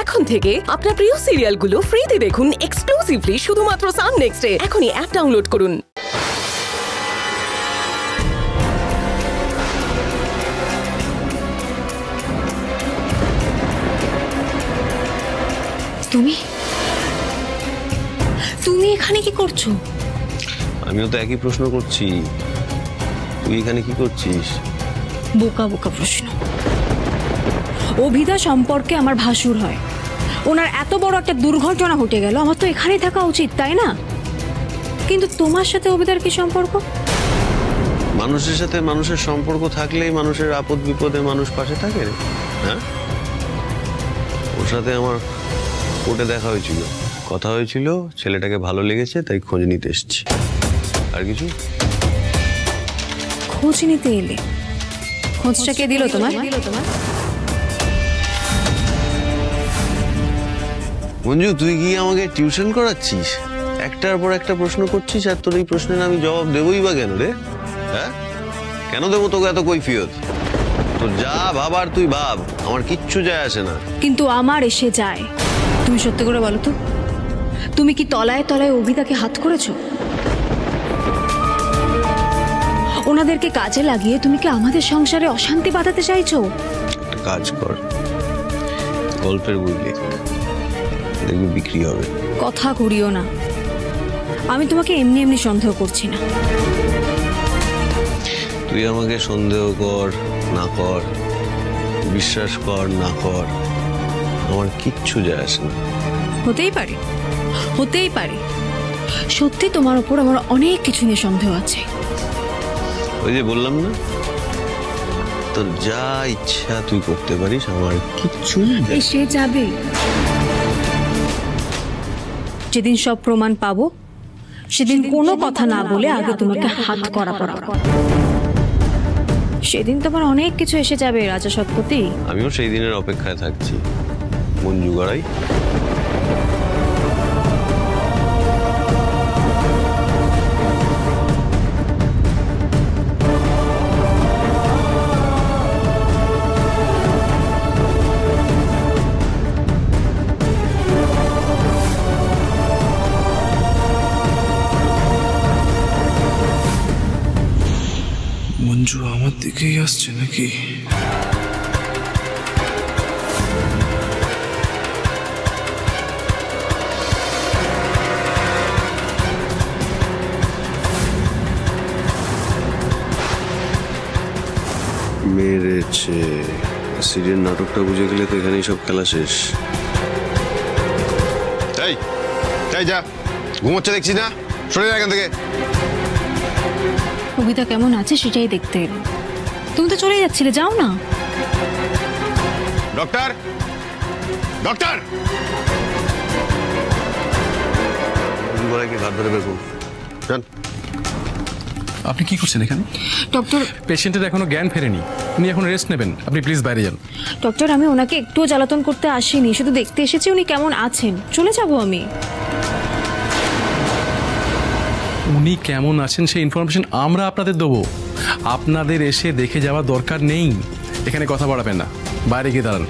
এখন থেকে আপনার প্রিয় সিরিয়ালগুলো ফ্রিতে দেখুন এক্সক্লুসিভলি শুধুমাত্র সান নেক্সটে। এখনই অ্যাপ ডাউনলোড করুন। তুমি তুমি এখানে কি করছো? আমিও তো একই প্রশ্ন করছি, তুই এখানে কি করছিস? বোকা বোকা প্রশ্ন। অভিদা সম্পর্কে আমার ভাসুর হয়, ওনার এত বড় একটা দুর্ঘটনা ঘটে গেল, আমার তো এখানেই থাকা উচিত, তাই না? কিন্তু তোমার সাথে অভিদার কি সম্পর্ক? মানুষের সাথে মানুষের সম্পর্ক থাকলেই মানুষের আপদ বিপদে মানুষ পাশে থাকে রে। হ্যাঁ, ওর সাথে আমার কোর্টে দেখা হয়েছিল, কথা হয়েছিল, ছেলেটাকে ভালো লেগেছে তাই খোঁজ নিতে এসেছি। আর কিছু? খোঁজ নিতে এলে? খোঁজটা কে দিল তোমার? মঞ্জু, তুই কি আমাকে টিউশন করাচ্ছিস? একটার পর একটা প্রশ্ন করছিস, আর তোর এই প্রশ্নের আমি জবাব দেবই বা কেন রে? হ্যাঁ, কেন দেবো তোকে এত কৈফিয়ত? তো যা ভাবার তুই ভাব, আমার কিচ্ছু যায় আসে না। কিন্তু আমার এসে যায়। তুমি সত্যি করে বলো তো, তুমি কি তলায় তলায় অভিদাকে হাত করেছো? ওনাদেরকে কাজে লাগিয়ে তুমি কি আমাদের সংসারে অশান্তি বাঁধাতে চাইছো? একটা কাজ কর, গল্পের বই লেখ, দেখবি বিক্রি হবে। কথা করিও না, আমি তোমাকে এমনি এমনি সন্দেহ করছি না। তুই আমাকে সন্দেহ কর না কর, বিশ্বাস কর না কর, আমার কিচ্ছু যায় আসে না। হতেই পারে, হতেই পারে সত্যি তোমার উপর আমার অনেক কিছু নিয়ে সন্দেহ আছে। ওই যে বললাম না, তোর যা ইচ্ছা তুই করতে পারিস, আমার কিচ্ছু এসে যাবে। যেদিন সব প্রমাণ পাবো সেদিন কোনো কথা না বলে আগে তোমাকে হাত করা পড়াবো। সেদিন তোমার অনেক কিছু এসে যাবে রাজা সৎপতি। আমিও সেই দিনের অপেক্ষায় থাকছি মঞ্জু গড়াই। মঞ্জু আমার দিকেই আসছে নাকি? মেরেছে। সিরিয়াল নাটকটা বুঝে গেলে তো এখানেই সব খেলা শেষ। এই এই যা, ঘুমোচ্ছে দেখছি না, সরে যা এখান থেকে। অভিদা কেমন আছে সেটাই দেখতে এলাম। তুমি তো চলে যাচ্ছিলে, যাও না। Doctor, doctor! গড়াইকে ঘাট ধরে বের করুন। জান, আপনি কি করছেন এখানে? ডক্টর, পেশেন্টের এখনো জ্ঞান ফেরেনি, উনি এখন রেস্ট নেবেন, আপনি প্লিজ বাইরে যান। ডক্টর আমি ওনাকে একটুও জ্বালাতন করতে আসিনি, শুধু দেখতে এসেছি উনি কেমন আছেন। চলে যাব আমি। উনি কেমন আছেন সেই ইনফরমেশন আমরা আপনাদের দেবো, আপনাদের এসে দেখে যাওয়ার দরকার নেই। এখানে কথা বাড়াবেন না, বাইরে গিয়ে দাঁড়ান।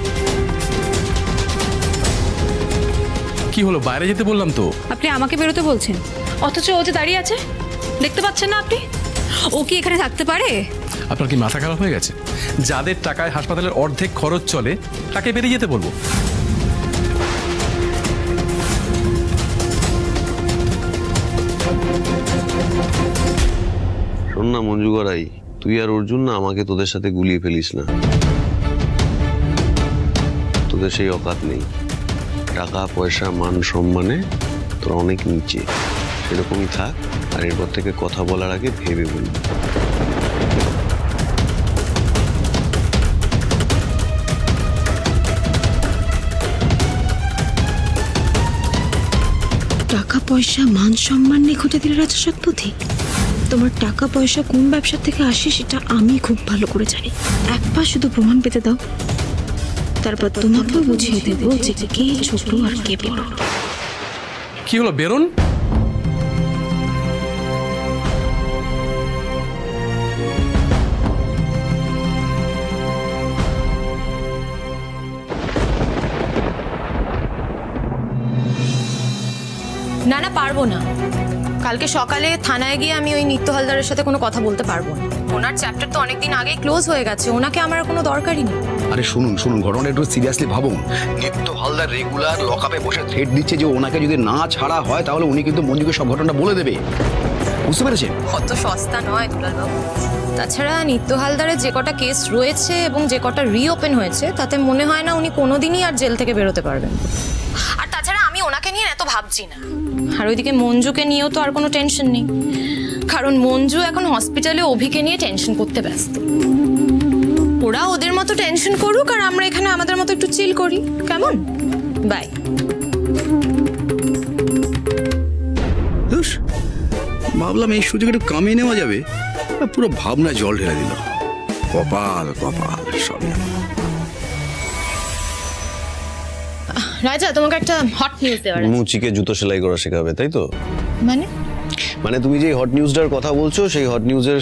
কি হলো, বাইরে যেতে বললাম তো। আপনি আমাকে বেরোতে বলছেন, অথচ ও যে দাঁড়িয়ে আছে, দেখতে পাচ্ছেন না আপনি? ও কি এখানে থাকতে পারে? আপনার কি মাথা খারাপ হয়ে গেছে? যাদের টাকায় হাসপাতালের অর্ধেক খরচ চলে তাকে বেরিয়ে যেতে বলবো? শোন না মঞ্জু গড়াই, তুই আর অর্জুন না আমাকে তোদের সাথে গুলিয়ে ফেলিস না। তোদের সেই অকাত নেই। টাকা পয়সা মান সম্মানে তোরা অনেক নিচে, সেরকমই থাক। আর এরপর থেকে কথা বলার আগে ভেবে বলবি। টাকা পয়সা মান সম্মান নিয়ে খুঁজে দিলে রাজা সৎপতি। তোমার টাকা পয়সা কোন ব্যবসা থেকে আসে সেটা আমি খুব ভালো করে জানি। একবার শুধু প্রমাণ পেতে দাও, তারপর তোমাকেও বুঝিয়ে দেবো যে কে ছোট আর কে বড়। কি হলো, বেরোন। না না, পারবো না। কালকে সকালে থানায় গিয়ে আমি ওই নিত্য হালদারের সাথে কোনো কথা বলতে পারবো না। ওনার চ্যাপ্টার তো অনেকদিন আগেই ক্লোজ হয়ে গেছে, ওনাকে আমার কোনো দরকারই নেই। আরে শুনুন শুনুন, ঘটনাটা একটু সিরিয়াসলি ভাবুন। নিত্য হালদার রেগুলার লকআপে বসে থ্রেট দিচ্ছে যে ওনাকে যদি না ছাড়া হয় তাহলে উনি কিন্তু মঞ্জুকে সব ঘটনাটা বলে দেবে, বুঝতে পেরেছেন? অত সস্তা নয় দুলালবাবু। তাছাড়া নিত্য হালদারের যে কটা কেস রয়েছে এবং যে কটা রিওপেন হয়েছে তাতে মনে হয় না উনি কোনোদিনই আর জেল থেকে বেরোতে পারবেন। আর তাছাড়া আমি ওনাকে নিয়ে এত ভাবছি না। আর ওইদিকে মঞ্জুকে নিয়েও তো আর কোনো টেনশন নেই, কারণ মঞ্জু এখন হসপিটালে অভিকে নিয়ে টেনশন করতে ব্যস্ত। ওরা ওদের মতো টেনশন করুক আর আমরা এখানে আমাদের মতো একটু চিল করি, কেমন? বাই। ভাবলাম এই সুযোগ একটু কামিয়ে নেওয়া যাবে, পুরো ভাবনা জল ঢেলে দিল। কপাল কপাল সব। রাজা, তোমাকে একটা হট নিউজ দেওয়ার আছে। মুচিকে জুতো সেলাই করা শেখাবে, তাই তো? মানে তুমি যে হট নিউজটার কথা বলছো, সেই হট নিউজের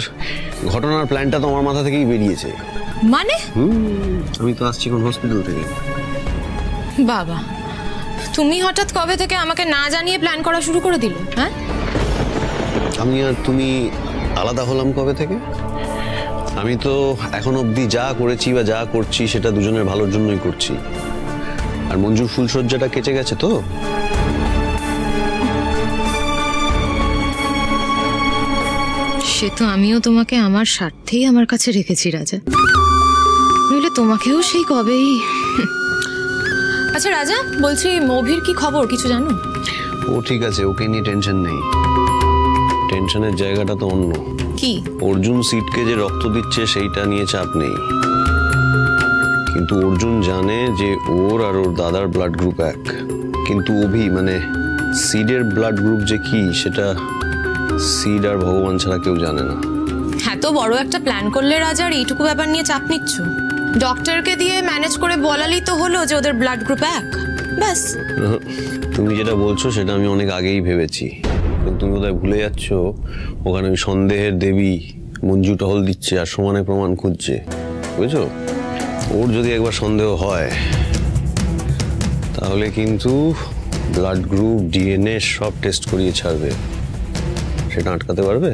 ঘটনার প্ল্যানটা তো আমার মাথা থেকেই বেরিয়েছে। মানে আমি তো আসছি কোন হসপিটাল থেকে। বাবা, তুমি হঠাৎ কবে থেকে আমাকে না জানিয়ে প্ল্যান করা শুরু করে দিলে? হ্যাঁ, আমি আর তুমি আলাদা হলাম কবে থেকে? আমি তো এখন অবধি যা করেছি বা যা করছি সেটা দুজনের ভালোর জন্যই করছি। আর মঞ্জুর ফুলসজ্জাটা কেচে গেছে তো? সে তো আমিও তোমাকে আমার স্বার্থেই আমার কাছে রেখেছি রাজা, নইলে তোমাকেও সেই কবেই। আচ্ছা রাজা, বলছি অভির কি খবর, কিছু জানো? ও ঠিক আছে, ওকে নিয়ে টেনশন নেই। টেনশনের জায়গাটা তো অন্য। কি? অর্জুন সিটকে যে রক্ত দিচ্ছে সেইটা নিয়ে চাপ নেই, কিন্তু অর্জুন জানে যে ওর আর ওর দাদার ব্লাড গ্রুপ এক। কিন্তু অভি মানে সিডের ব্লাড গ্রুপ যে কি সেটা সিড আর ভগবান ছাড়া কেউ জানে না। এত বড় একটা প্ল্যান করলে রাজা, আর এইটুকু ব্যাপার নিয়ে চাপ নিচ্ছ? ডক্টরকে দিয়ে ম্যানেজ করে বলালেই তো হলো যে ওদের ব্লাড গ্রুপ এক, ব্যাস। তুমি যেটা বলছো সেটা আমি অনেক আগেই ভেবেছি, কিন্তু তুমি বোধহয় ভুলে যাচ্ছ ওখানে ওই সন্দেহের দেবী মঞ্জু টহল দিচ্ছে আর সমানে প্রমাণ খুঁজছে, বুঝছো? ওর যদি একবার সন্দেহ হয় তাহলে কিন্তু ব্লাড গ্রুপ ডিএনএ সব টেস্ট করিয়ে ছাড়বে। সেটা আটকাতে পারবে?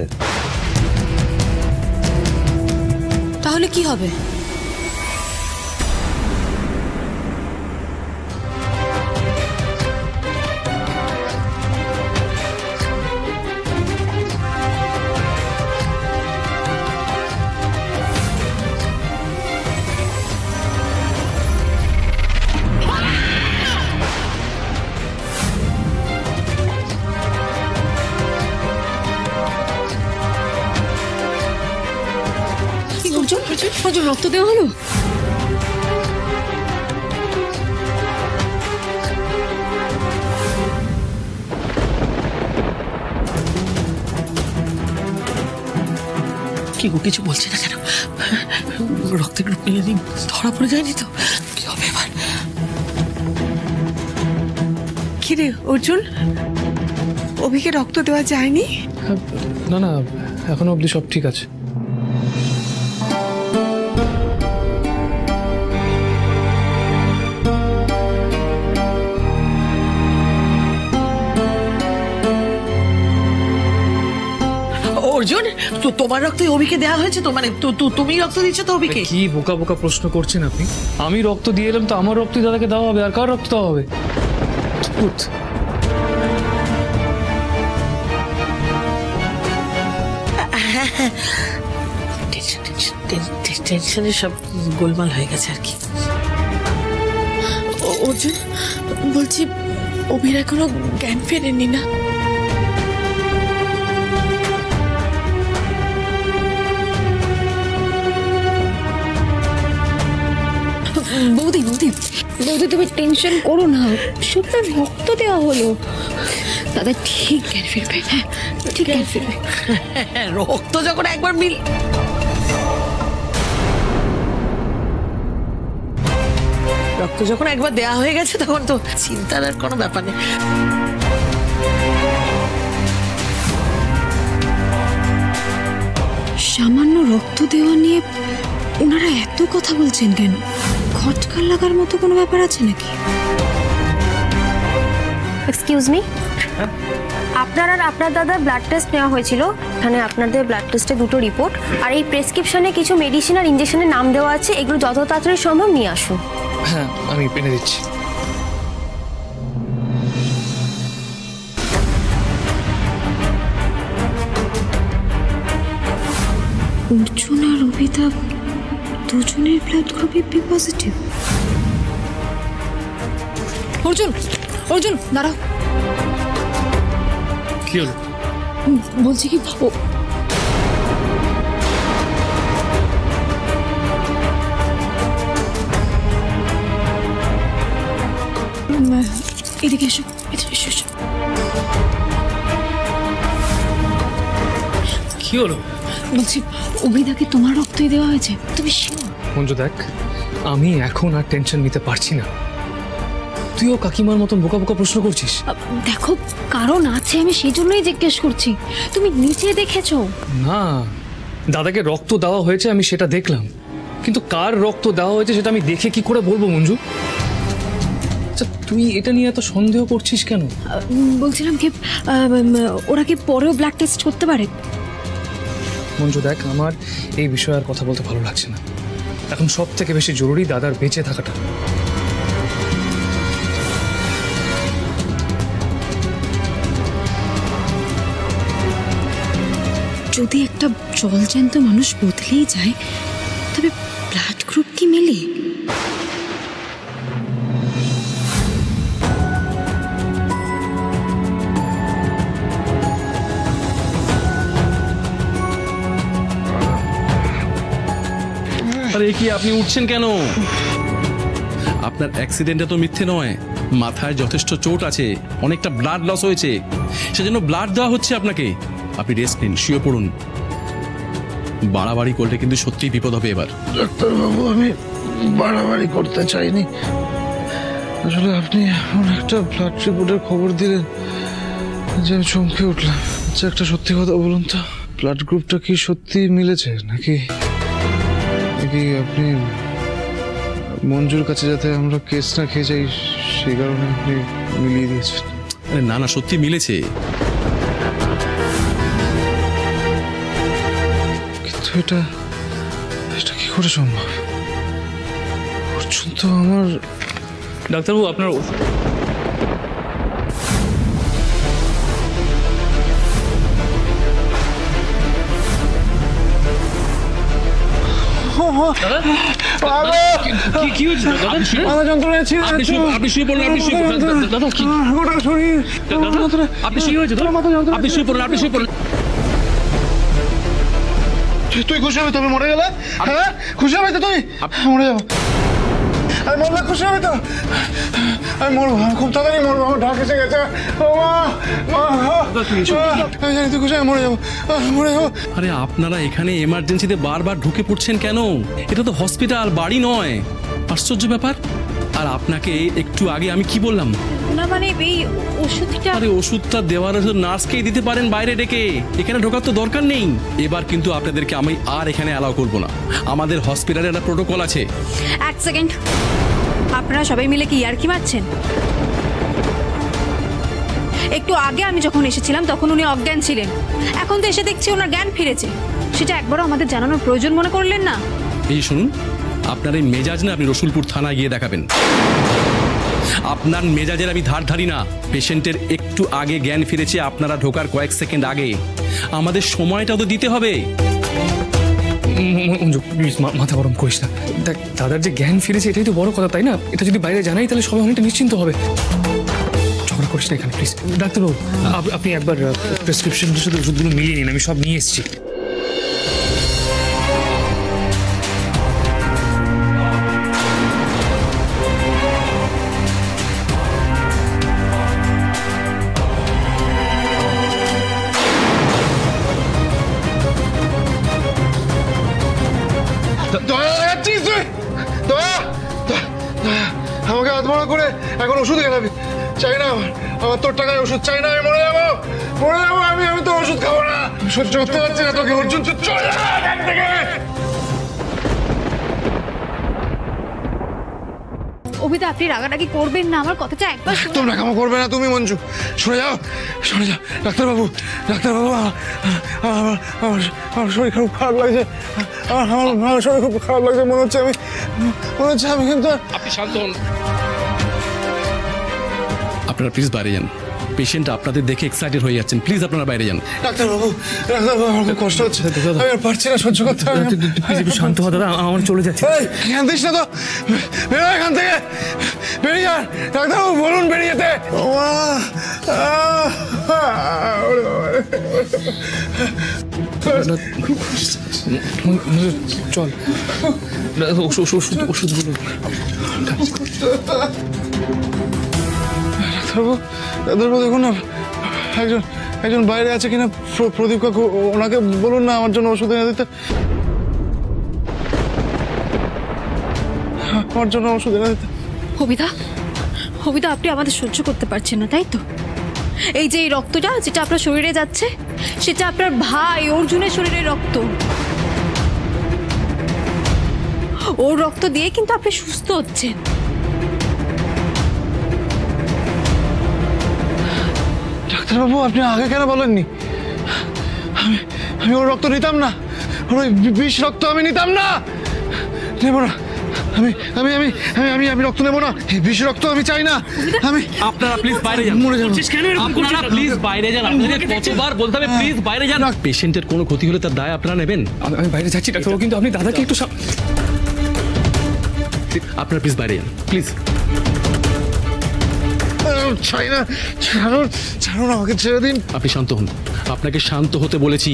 তাহলে কি হবে? রক্ত দেওয়া হলো? কি গো, কিছু বলছে না কেন? রক্তের গ্রুপ মিলে ধরা পড়ে যায়নি তো? কি হবে এবার? কি রে অর্জুন, অভিকে রক্ত দেওয়া যায়নি? না না, এখনো অবধি সব ঠিক আছে। অর্জুন, তো তোমার রক্ত অভিকে দেওয়া হয়েছে তো? মানে তুমি রক্ত দিচ্ছ তো অভিকে? কি বোকা বোকা প্রশ্ন করছেন আপনি? আমি রক্ত দিয়ে এলাম তো আমার রক্তই দাদাকে দেওয়া হবে, আর কার রক্ত দেওয়া হবে? টেনশনে সব গোলমাল হয়ে গেছে আর কি। অর্জুন, বলছি অভির এখনো জ্ঞান ফেরেনি না? বৌদি বৌদি বৌদি, তুমি টেনশন করো না, শুধু রক্ত দেওয়া হলো, দাদা ঠিক জ্ঞান ফিরবে। হ্যাঁ ঠিক জ্ঞান ফিরবে। রক্ত যখন একবার রক্ত যখন একবার দেওয়া হয়ে গেছে তখন তো চিন্তার আর কোনো ব্যাপার নেই। সামান্য রক্ত দেওয়া নিয়ে ওনারা এত কথা বলছেন কেন? খটকা লাগার মতো কোনো ব্যাপার আছে নাকি? এক্সকিউজ মি, আপনার আর আপনার দাদার ব্লাড টেস্ট নেওয়া হয়েছিল। এখানে আপনাদের ব্লাড টেস্টে 2টো রিপোর্ট আর এই প্রেসক্রিপশনে কিছু মেডিসিন আর ইঞ্জেকশনের নাম দেওয়া আছে, এগুলো যত তাড়াতাড়ি সম্ভব নিয়ে আসুন। হ্যাঁ, আমি এনে দিচ্ছি। অর্জুন আর অভিতা দুজনের ব্লাড গ্রুপে বি পজিটিভ। অর্জুন, অর্জুন দাঁড়াও। কি হলো? বলছি কি এদিকে এসো, এদিকে এসো, এসো। কি হলো? বলছি অভিদাকে তোমার রক্তই দেওয়া হয়েছে, তুমি শিওর? মঞ্জু দেখ, আমি এখন আর টেনশন নিতে পারছি না। তুইও কাকিমার মতন বোকা বোকা প্রশ্ন করছিস। দেখো কারণ আছে, আমি সেই জন্যই জিজ্ঞেস করছি। তুমি নিচে দেখেছো? না, দাদাকে রক্ত দেওয়া হয়েছে আমি সেটা দেখলাম, কিন্তু কার রক্ত দেওয়া হয়েছে সেটা আমি দেখে কি করে বলবো মঞ্জু? আচ্ছা, তুই এটা নিয়ে এত সন্দেহ করছিস কেন? বলছিলাম কি ওরা কি পরেও ব্লাড টেস্ট করতে পারে? মঞ্জু দেখ, আমার এই বিষয়ে আর কথা বলতে ভালো লাগছে না। এখন সব থেকে বেশি জরুরি দাদার বেঁচে থাকাটা। যদি একটা জলজ্যান্ত মানুষ বদলেই যায়, তবে ব্লাড গ্রুপ কি মেলে? আরে কি আপনি উঠছেন কেন? আপনার অ্যাক্সিডেন্টটা তো মিথ্যে নয়, মাথায় যথেষ্ট চোট আছে, অনেকটা ব্লাড লস হয়েছে, সেজন্য ব্লাড দেওয়া হচ্ছে আপনাকে। আপনি রেস্ট নিন, শুয়ে পড়ুন। বাড়াবাড়ি করলে কিন্তু সত্যিই বিপদ হবে এবার। ডাক্তারবাবু, আমি বাড়াবাড়ি করতে চাইনি। আসলে আপনি এমন একটা ব্লাড রিপোর্টের খবর দিলেন যে আমি চমকে উঠলাম। আচ্ছা, একটা সত্যি কথা বলুন তো, ব্লাড গ্রুপটা কি সত্যি মিলেছে নাকি আপনি মঞ্জুর কাছে যাতে আমরা কেস না খেয়ে যাই সেই কারণে আপনি মিলিয়ে দিয়েছেন? না না, সত্যি মিলেছে। কিন্তু এটা কি করে সম্ভব? অর্জুন তো আমার... ডাক্তারবাবু, আপনার কি হয়েছে? আপনি শুয়ে পড়ুন। দাদা কি গোটা শরীর? আপনি শুয়ে হয়েছে? আপনি শুয়ে পড়ুন, আপনি শুয়ে পড়ুন। তুই খুশি হবে? তুমি মরে গেলে? হ্যাঁ, খুশি হবে তো? তুই মরে যাবো? আমি মরলে খুশি হবে তো? আমি মরবো, খুব তাড়াতাড়ি মরবো, আমার ঢাক এসে গেছে। ও মা, আমি জানি তুই খুশি, আমি মরে যাবো। আরে আপনারা এখানে এমার্জেন্সিতে বারবার ঢুকে পড়ছেন কেন? এটা তো হসপিটাল, বাড়ি নয়। আশ্চর্য ব্যাপার। আর আপনাকে একটু আগে আমি কি বললাম? না মানে এই ওষুধটা... আরে ওষুধটা দেওয়ার নার্সকেই দিতে পারেন বাইরে ডেকে, এখানে ঢোকার তো দরকার নেই। এবার কিন্তু আপনাদেরকে আমি আর এখানে অ্যালাউ করবো না। আমাদের হসপিটালে একটা প্রোটোকল আছে। এক সেকেন্ড, আপনারা সবাই মিলে কি ইয়ার্কি মারছেন? একটু আগে আমি যখন এসেছিলাম তখন উনি অজ্ঞান ছিলেন, এখন তো এসে দেখছি ওনার জ্ঞান ফিরেছে। সেটা একবারও আমাদের জানানোর প্রয়োজন মনে করলেন না? এই শুনুন, আপনার এই মেজাজ না আপনি রসুলপুর থানায় গিয়ে দেখাবেন। আপনার মেজাজের আমি ধার ধারি না। পেশেন্টের একটু আগে জ্ঞান ফিরেছে, আপনারা ঢোকার কয়েক সেকেন্ড আগে। আমাদের সময়টা তো দিতে হবে। প্লিজ মাথা গরম করিস না। দেখ, দাদার যে জ্ঞান ফিরেছে এটাই তো বড় কথা, তাই না? এটা যদি বাইরে জানাই তাহলে সবাই অনেকটা নিশ্চিন্ত হবে। ঝগড়া করিস না এখানে প্লিজ। ডাক্তারবাবু, আপনি একবার প্রেসক্রিপশনের সাথে ওষুধগুলো মিলিয়ে নিন, আমি সব নিয়ে এসেছি। আমাকে হাত বড় করে এখন ওষুধ খেলাবি? চাই না, আমার তোর টাকায় ওষুধ চাই না। আমি মরে যাবো। আমি তো ওষুধ খাবো না, সহ্য করতে পারছি না তোকে। অর্জুন, চলে যা এখান থেকে। অভিদা আপনি রাগারাগি করবেন না, আমার কথাটা একবার একদম রাগামো করবে না তুমি মঞ্জু, সরে যাও সরে যাও। ডাক্তারবাবু ডাক্তারবাবু, আমার শরীর খুব খারাপ লাগছে, আমার শরীর খুব খারাপ লাগছে, মনে হচ্ছে আমি কিন্তু। আপনি শান্ত হন, আপনারা প্লিজ বাইরে যান। পেশেন্ট আপনাদের দেখে এক্সাইটেড হয়ে যাচ্ছেন, প্লিজ আপনারা বাইরে যান। ডাক্তারবাবু আমার খুব কষ্ট হচ্ছে, আমি আর পারছি না সহ্য করতে। প্লিজ একটু শান্ত হওয়া দাদা, আমার চলে যাচ্ছে। জ্ঞান দিস না তো, বেরো এখান থেকে, বেরিয়ে যান ডাক্তারবাবু, বলুন বেরিয়ে যেতে। চল ওষুধগুলো। ডাক্তারবাবু দেখুন না, একজন বাইরে আছে কিনা, প্রদীপ কাকু, ওনাকে বলুন না আমার জন্য ওষুধ এনে দিতে, আমার জন্য ওষুধ এনে দিতে। অভিদা আপনি আমাদের সহ্য করতে পারছেন না তাই তো? এই যে এই রক্তটা যেটা আপনার শরীরে যাচ্ছে সেটা আপনার ভাই অর্জুনের শরীরের রক্ত। ওর রক্ত দিয়ে কিন্তু আপনি সুস্থ হচ্ছেন। ডাক্তারবাবু আপনি আগে কেন বলেননি? আমি ওর রক্ত নিতাম না, ওর ওই বিষ রক্ত আমি নিতাম না, নেব না। আমি রক্ত নেব না, এই বিষ রক্ত আমি চাই না। আপনারা প্লিজ বাইরে যান, মরে যাবো। আপনারা প্লিজ বাইরে যান, আপনাদের কতবার বলতে হবে প্লিজ বাইরে যান। পেশেন্টের কোনো ক্ষতি হলে তার দায় আপনারা নেবেন। আমি বাইরে যাচ্ছি ডাক্তারবাবু, কিন্তু আপনি দাদাকে একটু আপনারা প্লিজ বাইরে যান, প্লিজ। চাই না, ছাড়ুন আমাকে, ছেড়ে দিন। আপনি শান্ত হন, আপনাকে শান্ত হতে বলেছি।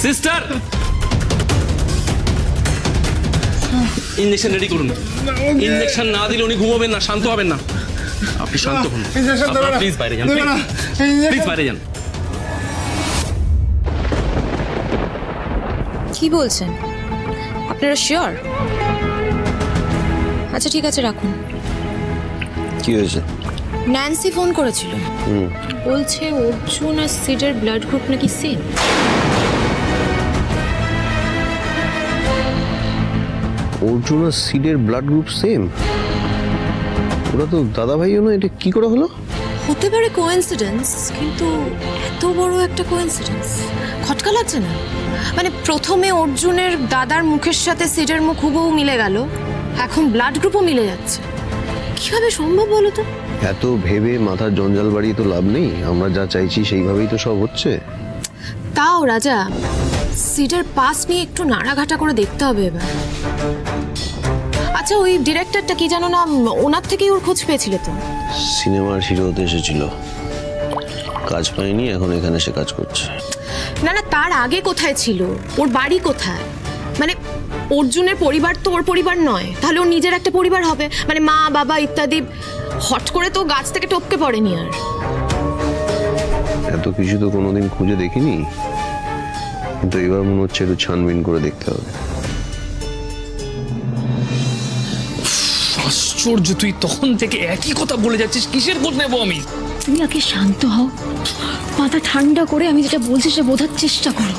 সিস্টার, ইঞ্জেকশন রেডি করুন। ইঞ্জেকশন না দিলে উনি ঘুমাবেন না, শান্ত হবেন না। আপনি শান্ত হন, প্লিজ বাইরে যান, প্লিজ বাইরে যান। কি বলছেন আপনারা শিওর? আচ্ছা ঠিক আছে রাখুন। কি হয়েছে? ন্যান্সি ফোন করেছিল, বলছে অর্জুন আর সিডের ব্লাড গ্রুপ নাকি সেম। অর্জুন আর সিডের ব্লাড গ্রুপ সেম? ওরা তো দাদা ভাইও না, এটা কি করে হলো? হতে পারে কোইন্সিডেন্স, কিন্তু এত বড় একটা কোইন্সিডেন্স খটকা লাগছে না? মানে প্রথমে অর্জুনের দাদার মুখের সাথে সিডের মুখ হুবহু মিলে গেল, এখন ব্লাড গ্রুপও মিলে যাচ্ছে, কিভাবে সম্ভব বলো তো? এত ভেবে মাথার জঞ্জাল বাড়িয়ে তো লাভ নেই, আমরা যা চাইছি সেইভাবেই তো সব হচ্ছে। তাও রাজা, সিডের পাস নিয়ে একটু নাড়াঘাটা করে দেখতে হবে এবার। আচ্ছা ওই ডিরেক্টরটা কি জানো না, ওনার থেকেই ওর খোঁজ পেয়েছিল তো? সিনেমার হিরো হতে এসেছিল, কাজ পায়নি, এখন এখানে সে কাজ করছে। না না, তার আগে কোথায় ছিল, ওর বাড়ি কোথায়? মানে অর্জুনের পরিবার তো ওর পরিবার নয়, তাহলে ওর নিজের একটা পরিবার হবে, মানে মা বাবা ইত্যাদি। হট করে তো গাছ থেকে টপকে পড়েনি আর। এত কিছু তো কোনোদিন খুঁজে দেখিনি, কিন্তু এবার মনে হচ্ছে একটু ছানবিন করে দেখতে হবে। আশ্চর্য, তুই তখন থেকে একই কথা বলে যাচ্ছিস, কিসের খোঁজ নেবো আমি? তুমি আগে শান্ত হও, মাথা ঠান্ডা করে আমি যেটা বলছি সেটা বোঝার চেষ্টা করো।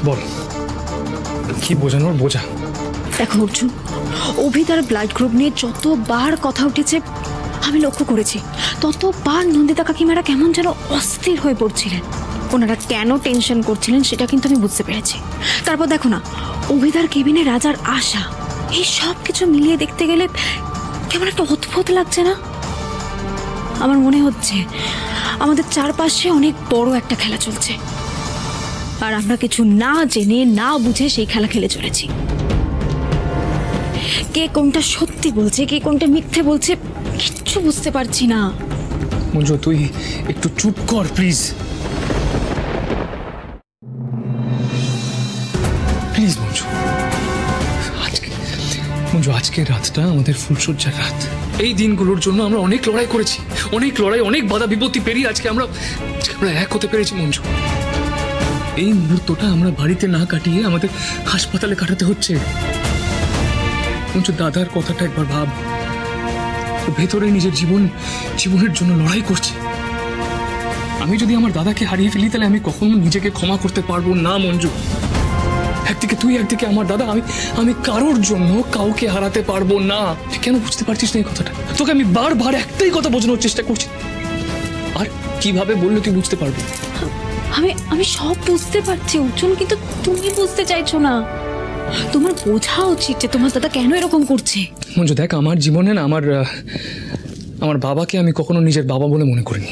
বল কি বোঝানোর, বোঝা। দেখো অর্জুন, অভিদার ব্লাড গ্রুপ নিয়ে যতবার কথা উঠেছে আমি লক্ষ্য করেছি, ততবার নন্দিতা কাকিমারা কেমন যেন অস্থির হয়ে পড়ছিলেন। ওনারা কেন টেনশন করছিলেন সেটা কিন্তু আমি বুঝতে পেরেছি। তারপর দেখো না, অভিদার কেবিনে রাজার আশা, এই সব কিছু মিলিয়ে দেখতে গেলে কেমন একটা অদ্ভুত লাগছে না? আমার মনে হচ্ছে আমাদের চারপাশে অনেক বড় একটা খেলা চলছে, আর আমরা কিছু না জেনে না বুঝে সেই খেলা খেলে চলেছি। কে কোনটা সত্যি বলছে, কে কোনটা মিথ্যে বলছে, কিচ্ছু বুঝতে পারছি না। মঞ্জু তুই একটু চুপ কর প্লিজ, প্লিজ মঞ্জু। আজকের রাতটা আমাদের ফুলসজ্জার রাত। এই দিনগুলোর জন্য আমরা অনেক লড়াই করেছি, অনেক লড়াই, অনেক বাধা বিপত্তি পেরিয়ে আজকে আমরা এক হতে পেরেছি মঞ্জু। এই মুহূর্তটা আমরা বাড়িতে না কাটিয়ে আমাদের হাসপাতালে কাটাতে হচ্ছে। মঞ্জু দাদার কথাটা একবার ভাব, ভেতরে নিজের জীবনের জন্য লড়াই করছে। আমি যদি আমার দাদাকে হারিয়ে ফেলি তাহলে আমি কখনো নিজেকে ক্ষমা করতে পারবো না মঞ্জু। একদিকে তুই, একদিকে আমার দাদা। আমি কারোর জন্য কাউকে হারাতে পারবো না। তুই কেন বুঝতে পারছিস না এই কথাটা? তোকে আমি বারবার একটাই কথা বোঝানোর চেষ্টা করছি, আর কিভাবে বললে তুই বুঝতে পারবি? আমি সব বুঝতে পারছি অর্জুন, কিন্তু তুমি বুঝতে চাইছো না। তোমার বোঝা উচিত যে তোমার দাদা কেন এরকম করছে। মঞ্জু দেখ, আমার জীবনে না আমার বাবাকে আমি কখনো নিজের বাবা বলে মনে করিনি,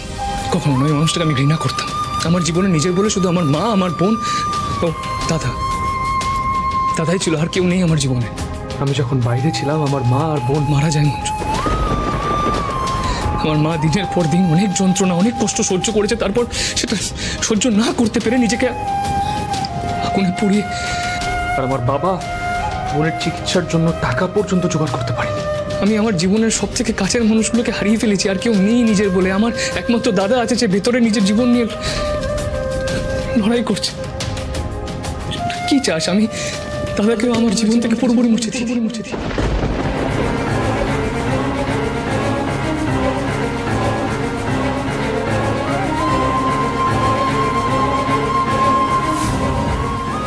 কখনো নয়। মানুষটাকে আমি ঘৃণা করতাম। আমার জীবনে নিজের বলে শুধু আমার মা, আমার বোন ও দাদাই ছিল, আর কেউ নেই আমার জীবনে। আমি যখন বাইরে ছিলাম আমার মা আর বোন মারা যায় মঞ্জু। আমার মা দিনের পর দিন অনেক যন্ত্রণা, অনেক কষ্ট সহ্য করেছে, তারপর সেটা সহ্য না করতে পেরে নিজেকে আগুনে পুড়িয়ে। আর আমার বাবা বোনের চিকিৎসার জন্য টাকা পর্যন্ত জোগাড় করতে পারেনি। আমি আমার জীবনের সব থেকে কাছের মানুষগুলোকে হারিয়ে ফেলেছি, আর কেউ নেই নিজের বলে। আমার একমাত্র দাদা আছে যে ভেতরে নিজের জীবন নিয়ে লড়াই করছে। কি চাস? আমি দাদাকেও আমার জীবন থেকে পুরোপুরি মুছে দিই।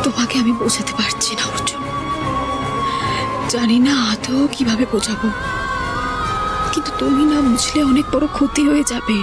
তোমাকে আমি বোঝাতে পারছি না অর্জুন, জানি না আদৌ কিভাবে বোঝাবো, কিন্তু তুমি না বুঝলে অনেক বড় ক্ষতি হয়ে যাবে।